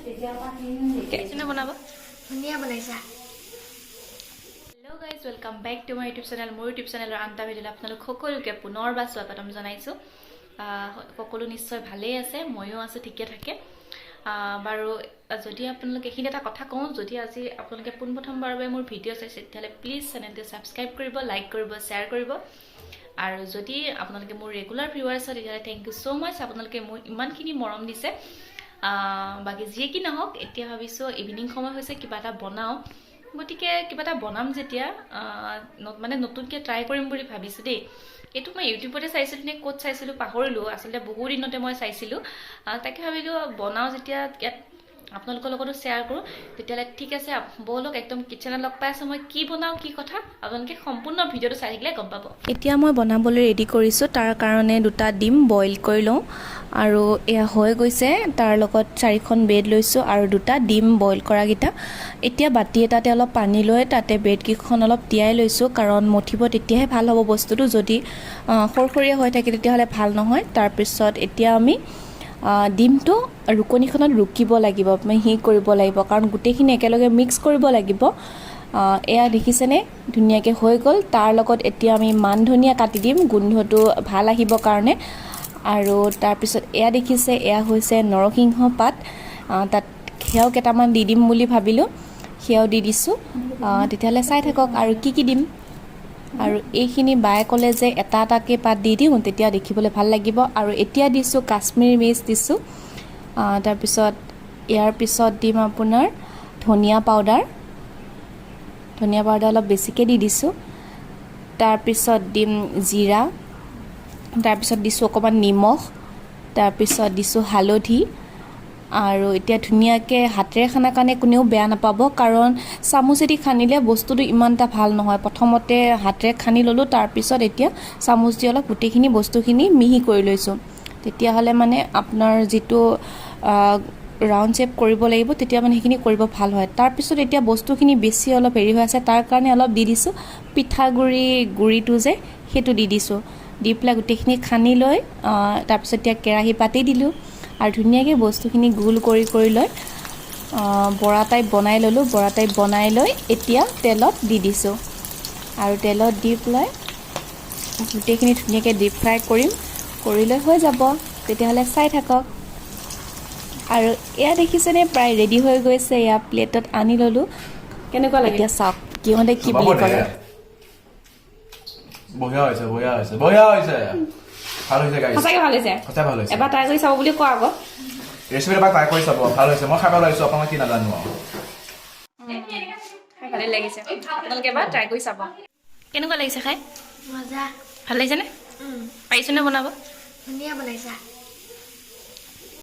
কেনে বনাব ধুনীয়া বনাইছা hello' guys welcome back to my YouTube channel মোৰ ইউটিউব চেনেলৰ আনটা ভিডিঅ'লৈ আপোনালোক সকলোকে পুনৰবাৰ স্বাগতম জনাইছোঁ সকলো নিশ্চয় ভালেই আছে ময়ো আছোঁ ঠিকে থাকে বাৰু যদি আপোনালোক এইখিনি এটা কথা কওঁ যদি আজি আপোনালোকে পোনপ্ৰথমবাৰৰ বাবে মোৰ ভিডিঅ' চাইছে তেতিয়াহ'লে প্লিজ চেনেলটো ছাবস্ক্ৰাইব কৰিব লাইক কৰিব শ্বেয়াৰ কৰিব আৰু যদি আপোনালোকে মোৰ ৰেগুলাৰ ভিউৱাৰ্ছ হয় তেতিয়াহ'লে থেংক ইউ ছ' মাছ আপোনালোকে মোৰ ইমানখিনি মৰম দিছে বাকী যিয়ে কি নহওক এতিয়া ভাবিছোঁ ইভিনিং সময় হৈছে কিবা এটা বনাওঁ গতিকে কিবা এটা বনাম যেতিয়া মানে নতুনকৈ ট্ৰাই কৰিম বুলি ভাবিছোঁ দেই এইটো মই ইউটিউবতে চাইছিলোঁ নে ক'ত চাইছিলোঁ পাহৰিলোঁ আচলতে বহু দিনতে মই চাইছিলোঁ তাকে ভাবিলোঁ বনাওঁ যেতিয়া ইয়াত আপোনালোকৰ লগতো শ্বেয়াৰ কৰোঁ তেতিয়াহ'লে ঠিক আছে ব'লক একদম কিটচেনত লগ পাই আছোঁ মই কি বনাওঁ কি কথা আপোনালোকে সম্পূৰ্ণ ভিডিঅ'টো চাই থাকিলে গম পাব এতিয়া মই বনাবলৈ ৰেডি কৰিছোঁ তাৰ কাৰণে দুটা ডিম বইল কৰি লওঁ আৰু এয়া হৈ গৈছে তাৰ লগত 4খন ব্ৰেড লৈছোঁ আৰু দুটা ডিম বইল কৰাকেইটা এতিয়া বাতি এটাতে অলপ পানী লৈ তাতে ব্ৰেডকেইখন অলপ তিয়াই লৈছোঁ কাৰণ মঠিব তেতিয়াহে ভাল হ'ব বস্তুটো যদি খৰখৰীয়া হৈ থাকে তেতিয়াহ'লে ভাল নহয় তাৰপিছত এতিয়া আমি ডিমটো ৰুকনিখনত ৰুকিব লাগিব মিহি কৰিব লাগিব কাৰণ গোটেইখিনি একেলগে মিক্স কৰিব লাগিব এয়া দেখিছেনে ধুনীয়াকৈ হৈ গ'ল তাৰ লগত এতিয়া আমি মান ধনিয়া কাটি দিম গোন্ধটো ভাল আহিবৰ কাৰণে আৰু তাৰপিছত এয়া দেখিছে এয়া হৈছে নৰসিংহ পাত তাত সেয়াও কেইটামান দি দিম বুলি ভাবিলোঁ সেয়াও দি দিছোঁ তেতিয়াহ'লে চাই থাকক আৰু কি দিম আৰু এইখিনি বায়ে ক'লে যে এটা এটাকৈ পাত দি দিওঁ তেতিয়া দেখিবলৈ ভাল লাগিব আৰু এতিয়া দিছোঁ কাশ্মীৰ মিৰ্চ দিছোঁ তাৰপিছত ইয়াৰ পিছত দিম আপোনাৰ ধনিয়া পাউডাৰ অলপ বেছিকৈ দি দিছোঁ তাৰপিছত দিম জিৰা তাৰপিছত দিছোঁ অকণমান নিমখ তাৰপিছত দিছোঁ হালধি আৰু এতিয়া ধুনীয়াকৈ হাতেৰে খানা কাৰণে কোনেও বেয়া নাপাব কাৰণ চামুচেদি খানিলে বস্তুটো ইমান এটা ভাল নহয় প্ৰথমতে হাতেৰে খানি ল'লোঁ তাৰপিছত এতিয়া চামুচ দি অলপ গোটেইখিনি বস্তুখিনি মিহি কৰি লৈছোঁ তেতিয়াহ'লে মানে আপোনাৰ যিটো ৰাউণ্ড শ্বেপ কৰিব লাগিব তেতিয়া মানে সেইখিনি কৰিব ভাল হয় তাৰপিছত এতিয়া বস্তুখিনি বেছি অলপ হেৰি হৈ আছে তাৰ কাৰণে অলপ দি দিছোঁ গুড়িটো যে সেইটো দি দিছোঁ দি পেলাই গোটেইখিনি খানি লৈ তাৰপিছত এতিয়া কেৰাহী পাতি দিলোঁ আৰু ধুনীয়াকৈ বস্তুখিনি গোল কৰি লৈ বৰা টাইপ বনাই ল'লোঁ বৰা টাইপ বনাই লৈ এতিয়া তেলত দি দিছোঁ আৰু তেলত দি পেলাই গোটেইখিনি ধুনীয়াকৈ ডিপ ফ্ৰাই কৰি লৈ হৈ যাব তেতিয়াহ'লে চাই থাকক আৰু এয়া দেখিছেনে প্ৰায় ৰেডি হৈ গৈছে এয়া প্লেটত আনি ল'লোঁ কেনেকুৱা লাগে এতিয়া চাওক কিহঁতে কি বুলি ক'লে বঢ়িয়া হৈছে ভাল হৈছে গাইছ সঁচাকৈ ভাল হৈছে সঁচাই ভাল হৈছে এবাৰ ট্ৰাই কৰি চাব বুলি কোৱা আকৌ ৰেচিপি এবাৰ ট্ৰাই কৰি চাব ভাল হৈছে মই খাব লাগিছোঁ আপোনাক কি নাজানো আৰু খাই ভালেই লাগিছে আপোনালোকে এবাৰ ট্ৰাই কৰি চাব কেনেকুৱা লাগিছে খাই মজা ভাল লাগিছেনে পাৰিছেনে বনাব ধুনীয়া বনাইছা